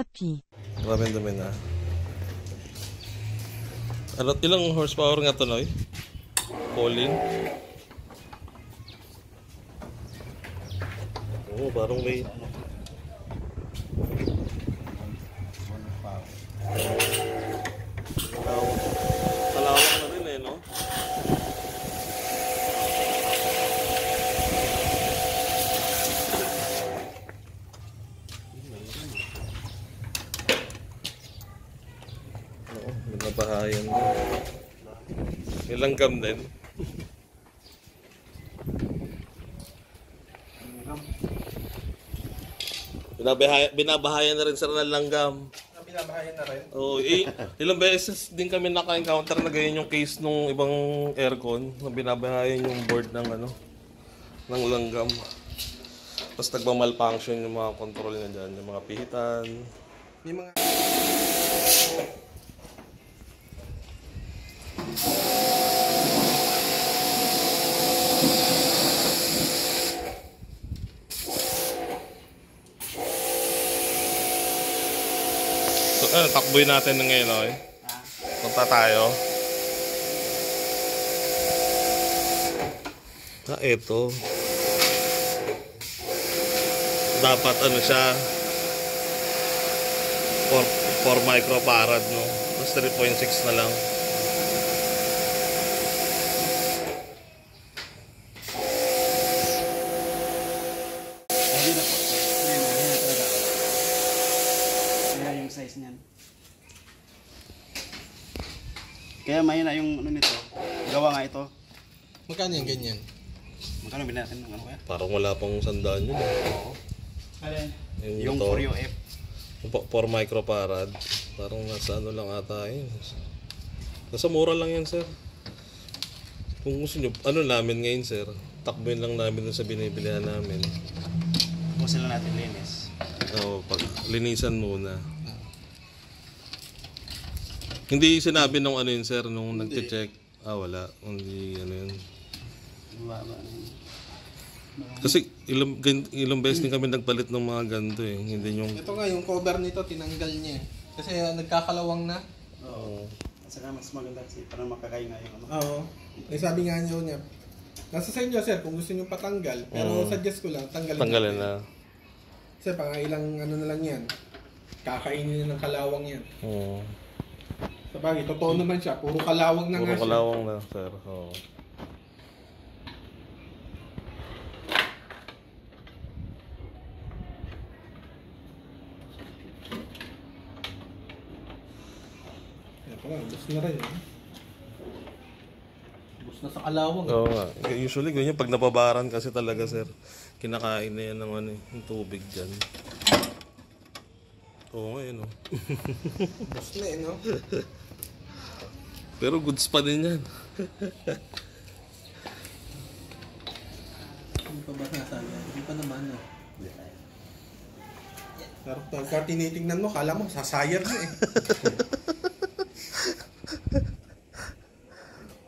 tapis. Maraming dumi na. Ano, ilang horsepower nga to, Noy? Pauline? Oo, parang may... Kalawang na rin eh, no? Oo, may nabahayan din. May langgam din. Binabahayan na rin sir ng langgam. Binabahayan na rin? Oo, ilang beses din kami naka-encounter na ganyan yung case nung ibang aircon na binabahayan yung board ng ano ng langgam. Tapos nagmamalfunction yung mga control na dyan, yung mga pihitan. May mga... So, takboy natin na ngayon, okay? Punta tayo. Eto. Dapat ano siya 4 microfarad, no? Tapos 3.6 na lang. Size niyan. Kaya mahina yung ano nito. Gawa nga ito. Magkano yung ganyan? Magkano binasa ng ano kaya? Parang wala pang 100 yun. Oo. Alin? Yung ito, 4UF. 4 microfarad. Parang nasa ano lang ata yun. Nasa mura lang yan, sir. Kung gusto nyo, ano namin ngayon, sir? Takbuhin lang namin dun sa binibilihan namin. Kung sila natin linis. Oo, pag linisan muna. Hindi sinabi nung ano yun, sir, nung nag-check. Wala. Hindi ano yun. Kasi ilang beses din kami nagpalit ng mga ganito eh. Hindi yung... Ito nga, yung cover nito, tinanggal niya. Kasi nagkakalawang na. Oo. At saka mas maganda kasi para makakain nga yung ano. Oo. Sabi nga niya, nasa sa inyo, sir, kung gusto niyo patanggal. Pero suggest ko lang, tanggalin na. Kasi ilang ano na lang yan. Kakainin na ng kalawang yan. Oo. Sabagay, totoo naman siya. Puro kalawang na nga siya. Puro kalawang na, sir. Oo. Ito nga, bus na rin. Bus na sa kalawang. Oo nga. Usually, ganyan. Pag nababaran kasi talaga, sir, kinakain na yan ng ano, yung tubig dyan. Oo nga, yun o. Bus na eh, no? Pero goods pa din yan. Hindi pa ba nasabi? Hindi pa naman, no? Pero pagka tinitingnan mo, kala mo, sasayar mo eh.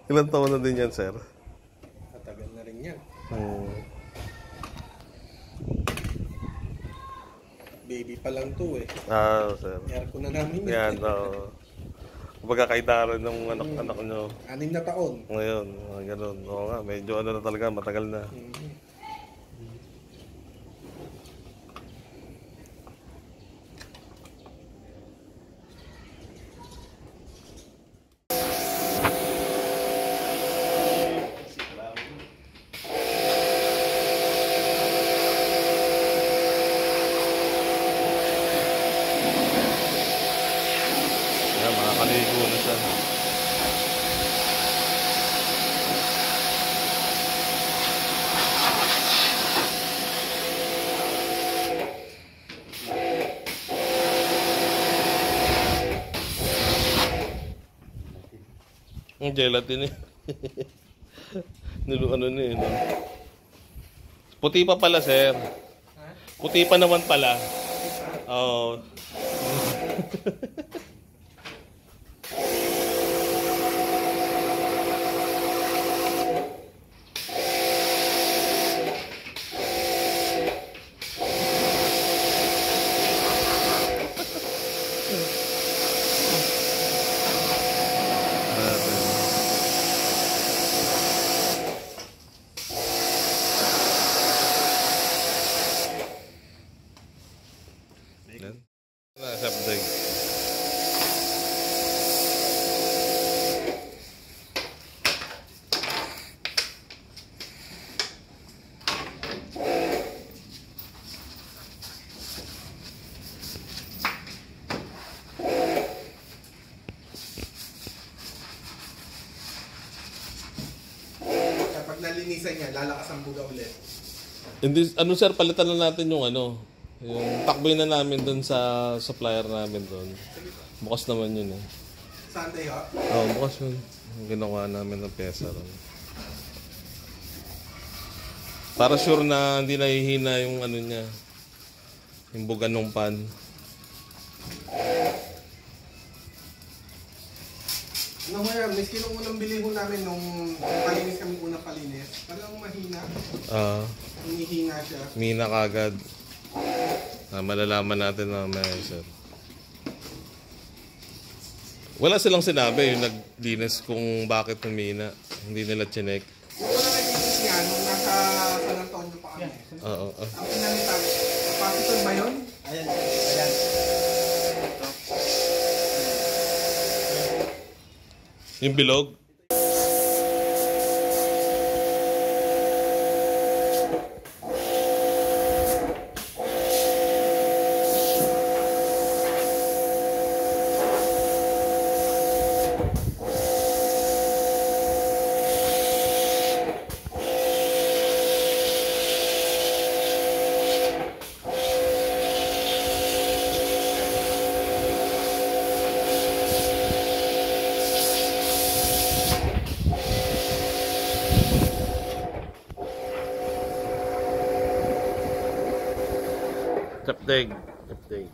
Ilan taon na din yan, sir? Matagal na rin yan. Baby pa lang to eh. Sir. Aircon na namin Yan, oo. Pagkakaidaran ng anak nyo. 6 na taon. Ngayon, gano'n. Oo nga, medyo ano na talaga, matagal na. Makakaligo na siya. Ang gelatin eh. Ano na eh. Puti pa pala, sir. Puti pa naman pala. Oo. nalinisan niya, lalakas ang buga ulit. Hindi, ano sir, palitan na natin yung ano, yung takboy na namin doon sa supplier namin doon. Bukas naman yun eh. Sunday ha? Oo, bukas yun. Yung ginawa namin ng pyesa ron. Para sure na hindi nahihina yung ano niya, yung buga ng pan. Ano mo yan, miski nung unang bili ho namin nung palinis kami unang palinis, parang mahina. Hinihina siya. Mina kagad. Malalaman natin mamaya sir. Wala silang sinabi yung naglinis kung bakit humina. Hindi nila chinek. Yung unang naglinis niya, nung nasa San Antonio pa kami. Oo. Ang pinalitan, capacitor ba yun? Ayan, ayan. Yung bilog. Kapteg. Kapteg.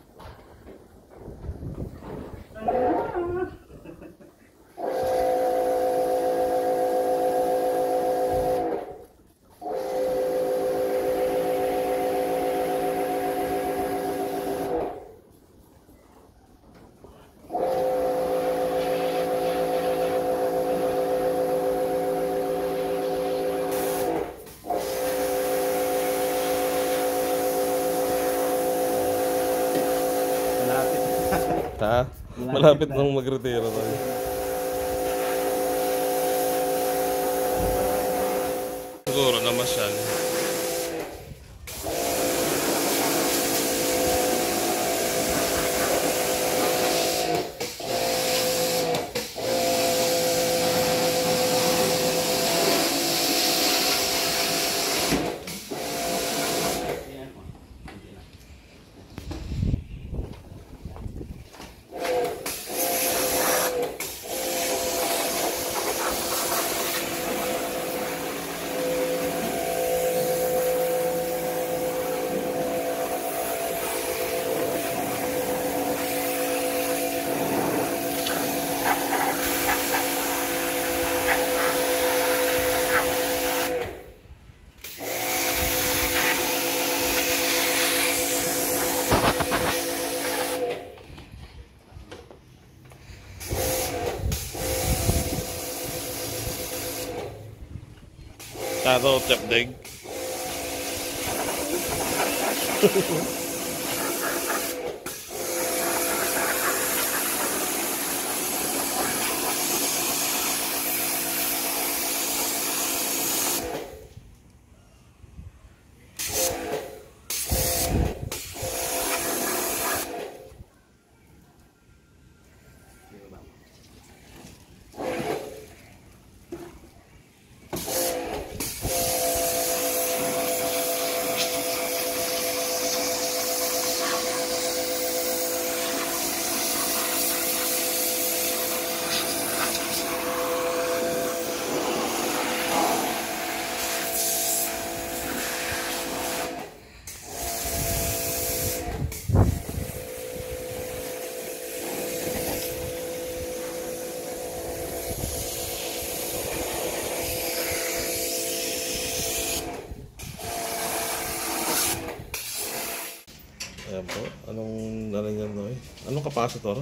Malapit. Ha? Malapit nang mag-retiro tayo. Siguro na masyal. Taro, Kapteg. Ayan po. Anong nalagyan mo eh? Anong capacitor?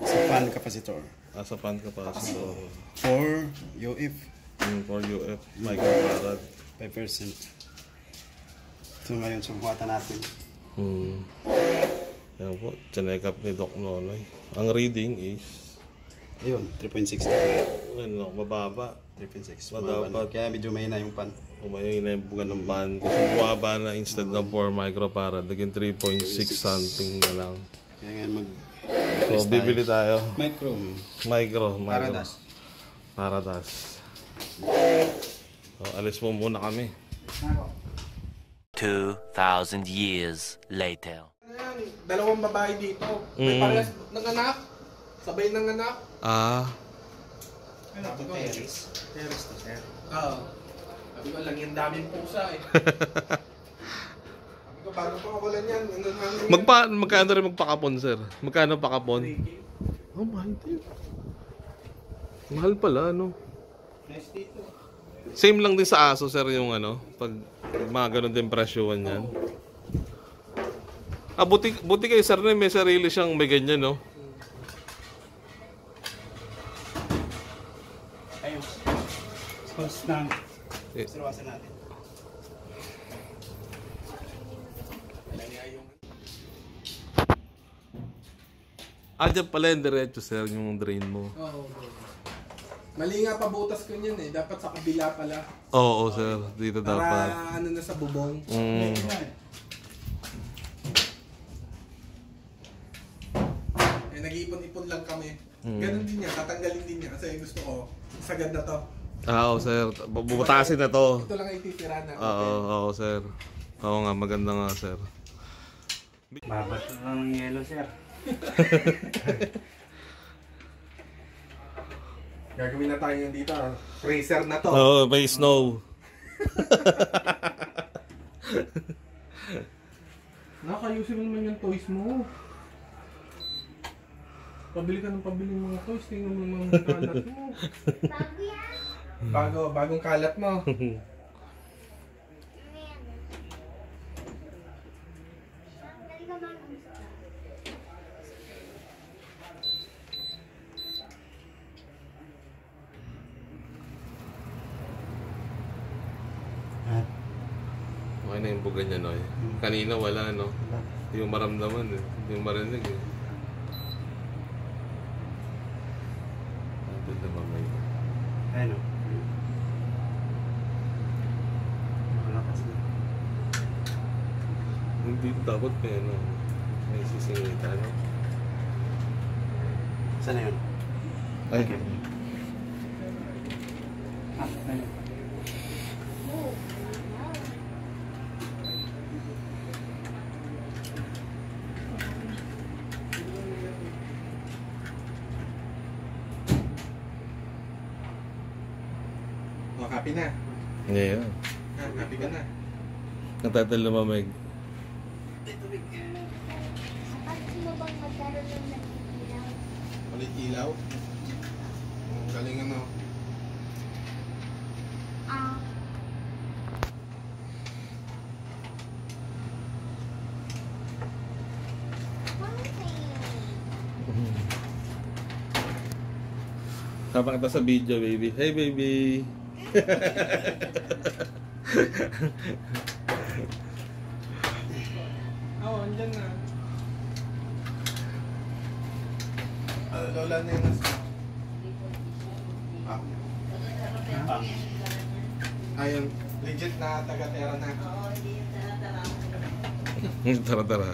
Sa fan capacitor. Sa fan capacitor. 4 UF. For UF, microfarad. 5%. So ngayon, subukan natin. Ayan po. Chinek up ni Doc Nonoy. Ang reading is... Ayun, 3.6. Ano, mababa. 3.6. Madapat. Kaya medyo mahina yung pan. Umayon na yung buga ng pan. Kasi bumaba na instead ng 4 microfarad. Naging 3.6 something na lang. Kaya ngayon So, bibili tayo. Micro. Micro. Paradas. Paradas. So, alis mo muna kami. 2,000 years later. Ayan, dalawang babae dito. May parehas ng anak. Sabay ng anak. Ah, Ano to, Teres? Teres to, sir. Oo. Sabi ko lang, yung daming pusa eh. Sabi ko, bago pa kawalan yan. magkano rin magpakapon, sir? Magkano pakapon? Oh, mahal din. Mahal pala, no? Nice dito. Same lang din sa aso, sir, yung ano, pag mga ganun din presyoan yan. Ah, buti kayo, sir, na may sarili siyang may ganyan, no? Ayun. Pulse ng Eh. observation natin. Ah, dyan pala yung diretso, sir, yung drain mo. Oo. Mali nga pa butas ko niyan eh. Dapat sa kabila pala. Oo, sir, dito Para dapat. ano na sa bubong. Eh, nag-iipon-ipon lang kami. Ganon din niya. Tatanggalin din niya. Kasi gusto ko, sagad na to. Ah, oo, sir. Bubutasin na to. Ito lang ay titira na. Oo, sir. Oo nga, maganda nga, sir. Babato lang ng yelo, sir. Gagawin na tayo yan dito. Freezer na to. Oo, may snow. Nakayusin mo naman yung toys mo. Pabili ka ng pabili ng mga toys. Tingnan mo naman ang kalat mo. Bagong kalat mo. Okay na yung buga niya, no? Kanina wala, no? Hindi yung maramdaman, eh. Hindi yung marinig, eh. Ito na mamay. Ayun o. Malakas na. Hindi dapat may, ano, may sisingita, no? Saan na yun? Ay, Ayun. O, happy na. yeah. Happy ka na. Natatal na mamay. Sapat mo bang magkaroon ng nagtigilaw? Ulit ilaw. Galing ano. Ah, Kapag kita sa video, baby. Hey, baby! Oo, andyan na. Lola na yung nasa. Ayun, legit na taga-tera na. Tara, tara.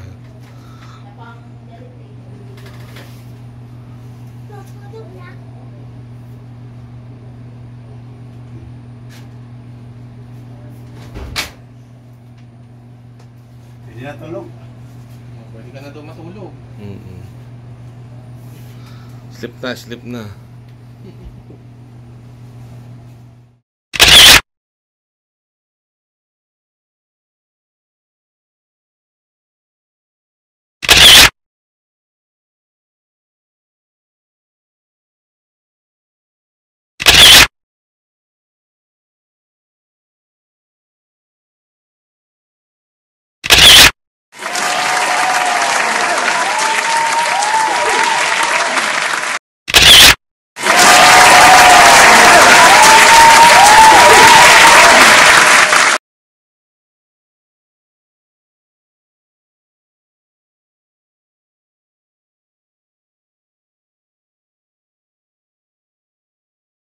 Hindi na tulog. Pwede ka na doon matulog. Sleep na, sleep na.